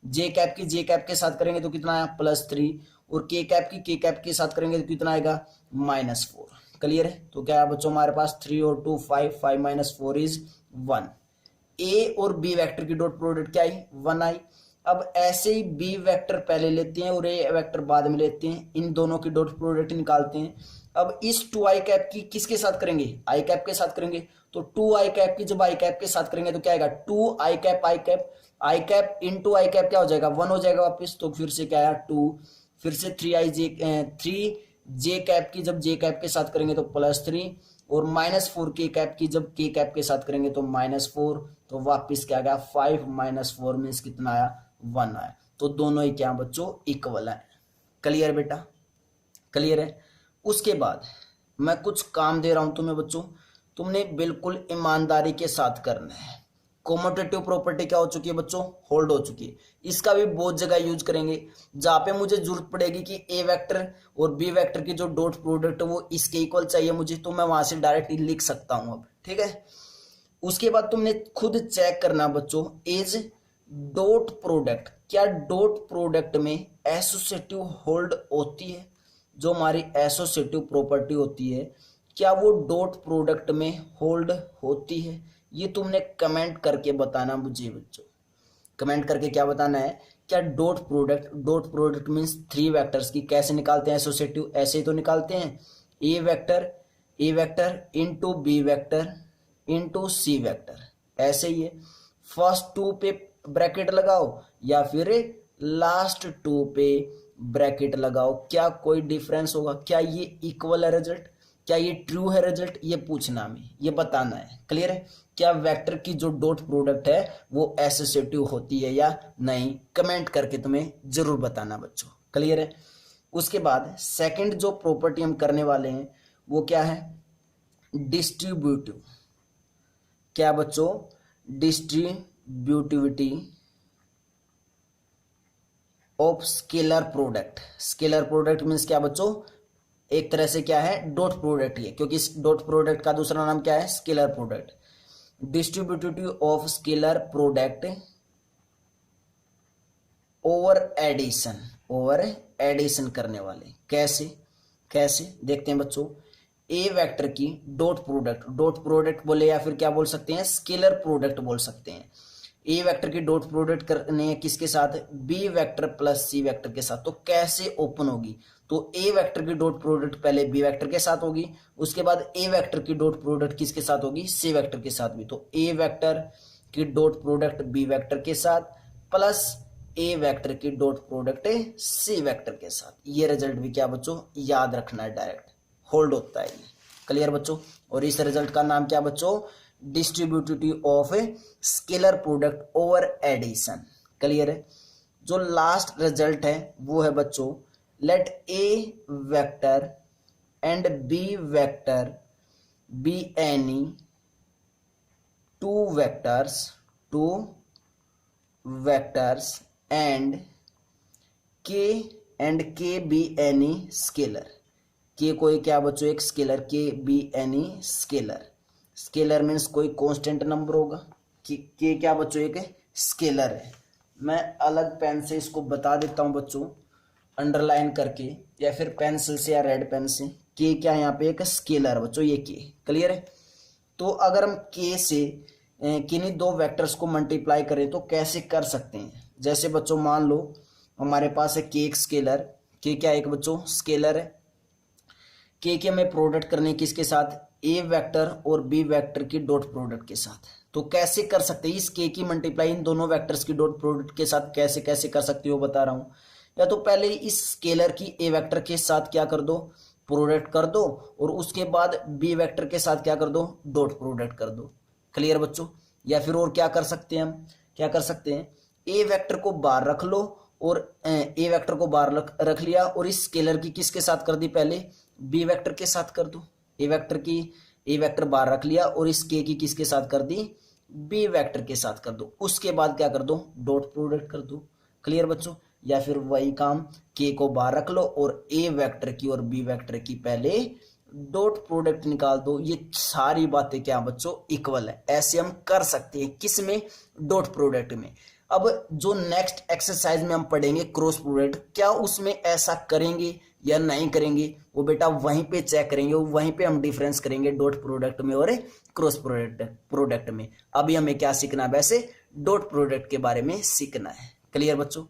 जे कैप की जे कैप के साथ करेंगे तो कितना आया, +3, और के कैप की के कैप के साथ करेंगे तो कितना आएगा, -4। क्लियर है। तो क्या है बच्चों, हमारे पास 3 और 2 5, 5 - 4 = 1। ए और बी वेक्टर की डॉट प्रोडक्ट क्या आई, 1 आई। अब ऐसे ही बी वेक्टर पहले लेते हैं और ए वेक्टर बाद में लेते हैं, इन दोनों की डॉट प्रोडक्ट निकालते हैं। अब इस 2i कैप की किसके साथ करेंगे, आई कैप के साथ करेंगे। तो 2i कैप की जब आई कैप के साथ करेंगे तो क्या आएगा, 2i cap I cap into I cap क्या हो जाएगा, 1 हो जाएगा वापस। तो फिर से क्या आया, 2, फिर से 3j कैप की जब जे कैप के साथ करेंगे तो +3, और -4k कैप की जब के कैप के साथ करेंगे तो -4। तो वापस क्या गया, 5 - 4 मीन्स कितना आया, 1 आया। तो दोनों ही क्या बच्चों, इक्वल है। क्लियर बेटा, क्लियर है। उसके बाद मैं कुछ काम दे रहा हूं तुम्हें बच्चों, तुमने बिल्कुल ईमानदारी के साथ करना है। कोमोटेटिव प्रॉपर्टी क्या हो चुकी है बच्चों, होल्ड हो चुकी है। इसका भी बहुत जगह यूज करेंगे, जहां पे मुझे जरूरत पड़ेगी कि ए वेक्टर और बी वेक्टर की जो डॉट प्रोडक्ट है वो इसके इक्वल चाहिए मुझे, तो मैं वहां से डायरेक्टली लिख सकता हूं अब। ठीक है। उसके बाद तुमने खुद चेक करना बच्चों, एज डॉट प्रोडक्ट, क्या डॉट प्रोडक्ट में एसोसिएटिव होल्ड होती है, जो हमारी एसोसिएटिव प्रॉपर्टी होती है, क्या वो डॉट प्रोडक्ट में होल्ड होती है। ये तुमने कमेंट करके बताना मुझे बच्चों, कमेंट करके क्या बताना है, क्या डॉट प्रोडक्ट मीन्स 3 वेक्टर्स की कैसे निकालते हैं एसोसिएटिव, ऐसे ही तो निकालते हैं। A vector into B vector into C vector, ऐसे ही है। फर्स्ट 2 पे ब्रैकेट लगाओ या फिर लास्ट 2 पे ब्रैकेट लगाओ, क्या कोई डिफरेंस होगा, क्या ये इक्वल है रिजल्ट, क्या ये ट्रू है रिजल्ट, ये पूछना हमें, ये बताना है। क्लियर है। क्या वेक्टर की जो डॉट प्रोडक्ट है वो एसोसिएटिव होती है या नहीं, कमेंट करके तुम्हें जरूर बताना बच्चों। क्लियर है। उसके बाद सेकंड जो प्रॉपर्टी हम करने वाले हैं वो क्या है, डिस्ट्रीब्यूटिव। क्या बच्चों, distributivity of scalar product. Scalar product means क्या बच्चों, एक तरह से क्या है, डॉट प्रोडक्ट ही है, क्योंकि इस डॉट प्रोडक्ट का दूसरा नाम क्या है, scalar product. Distributivity of scalar product over addition करने वाले, कैसे देखते हैं बच्चों। ए वेक्टर की डॉट प्रोडक्ट बोले या फिर क्या बोल सकते हैं, स्केलर प्रोडक्ट बोल सकते हैं। ए वेक्टर की डॉट प्रोडक्ट करने किसके साथ, B vector plus C vector के साथ। तो कैसे ओपन होगी, तो ए वेक्टर की डॉट प्रोडक्ट पहले बी वेक्टर के साथ होगी, उसके बाद ए वेक्टर की डॉट प्रोडक्ट किसके साथ होगी, सी वेक्टर के साथ भी। तो ए वेक्टर की डॉट प्रोडक्ट बी वेक्टर के साथ प्लस ए वेक्टर की डॉट प्रोडक्ट सी वेक्टर के साथ। ये रिजल्ट भी क्या बच्चों याद रखना है, डायरेक्ट होल्ड होता है ये। क्लियर बच्चों। और इस रिजल्ट का नाम क्या बच्चों, distributivity of scalar product over addition. Clear है। जो लास्ट रिजल्ट है वो है बच्चों, let a vector and b vector be any two vectors and k be any scalar. K कोई क्या बच्चों एक scalar, k be any scalar. Scalar means कोई कांस्टेंट नंबर होगा। के क्या बच्चों एक स्केलर है। मैं अलग पेन से इसको बता देता हूं बच्चों, अंडरलाइन करके या फिर पेंसिल से या रेड पेन से। के क्या यहाँ पे एक स्केलर बच्चों, ये के। क्लियर है। तो अगर हम के से किन्हीं दो वेक्टर्स को मल्टीप्लाई करें तो कैसे कर सकते हैं। जैसे बच्चों मान लो हमारे पास है के एक स्केलर, के क्या एक बच्चों स्केलर है। के हमें प्रोडक्ट करने किसके साथ, ए वेक्टर और बी वेक्टर की डॉट प्रोडक्ट के साथ। तो कैसे कर सकते हैं इस के की मल्टीप्लाई इन दोनों वेक्टर्स की डॉट प्रोडक्ट के साथ, कैसे कैसे कर सकते हो बता रहा हूं। या तो पहले इस स्केलर की ए वेक्टर के साथ क्या कर दो, प्रोडक्ट कर दो, और उसके बाद बी वेक्टर के साथ क्या कर दो, डॉट प्रोडक्ट कर दो। क्लियर बच्चों। या फिर और क्या कर सकते हैं हम, क्या कर सकते हैं, ए वेक्टर को बाहर रख लो और ए वेक्टर को बाहर रख लिया और इस स्केलर की किसके साथ कर दी, पहले बी वेक्टर के साथ कर दो। ए वेक्टर बाहर रख लिया और इस के की किसके साथ कर दी, बी वेक्टर के साथ कर दो। उसके बाद क्या कर दो, डॉट प्रोडक्ट कर दो। क्लियर बच्चों। या फिर वही काम, के को बाहर रख लो और ए वेक्टर की और बी वेक्टर की पहले डॉट प्रोडक्ट निकाल दो। ये सारी बातें क्या बच्चों इक्वल है। ऐसे हम कर सकते हैं किसमें, डॉट प्रोडक्ट में। अब जो नेक्स्ट एक्सरसाइज में हम पढ़ेंगे क्रॉस प्रोडक्ट, क्या उसमें ऐसा करेंगे या नहीं करेंगे वो बेटा वहीं पे चेक करेंगे, वहीं पे हम डिफरेंस करेंगे डॉट प्रोडक्ट में और क्रॉस प्रोडक्ट में। अभी हमें क्या सीखना है, वैसे डॉट प्रोडक्ट के बारे में सीखना है। क्लियर बच्चों।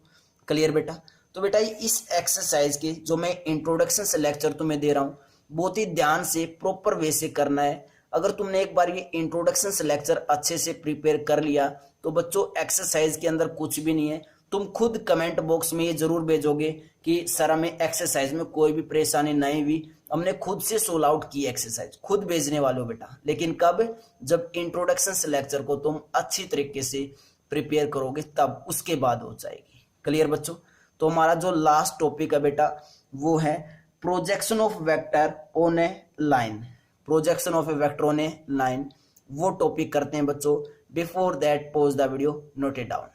क्लियर बेटा। तो बेटा इस एक्सरसाइज के जो मैं इंट्रोडक्शन से लेक्चर तुम्हें दे रहा हूं बहुत ही ध्यान से प्रॉपर वे से करना है। अगर तुमने एक बार ये इंट्रोडक्शन से लेक्चर अच्छे से प्रिपेयर कर लिया तो बच्चों एक्सरसाइज के अंदर कुछ भी नहीं है। तुम खुद कमेंट बॉक्स में ये जरूर भेजोगे कि सर हमें एक्सरसाइज में कोई भी परेशानी नहीं हुई, हमने खुद से सोल्व आउट की एक्सरसाइज। खुद भेजने वाले हो बेटा, लेकिन कब, जब इंट्रोडक्शन से लेक्चर को तुम अच्छी तरीके से प्रिपेयर करोगे तब, उसके बाद हो जाएगी। क्लियर बच्चों। तो हमारा जो लास्ट टॉपिक है बेटा वो है projection of vector on A line. Projection of A vector on A line वो टॉपिक करते हैं बच्चों। Before that pause the video, note it down.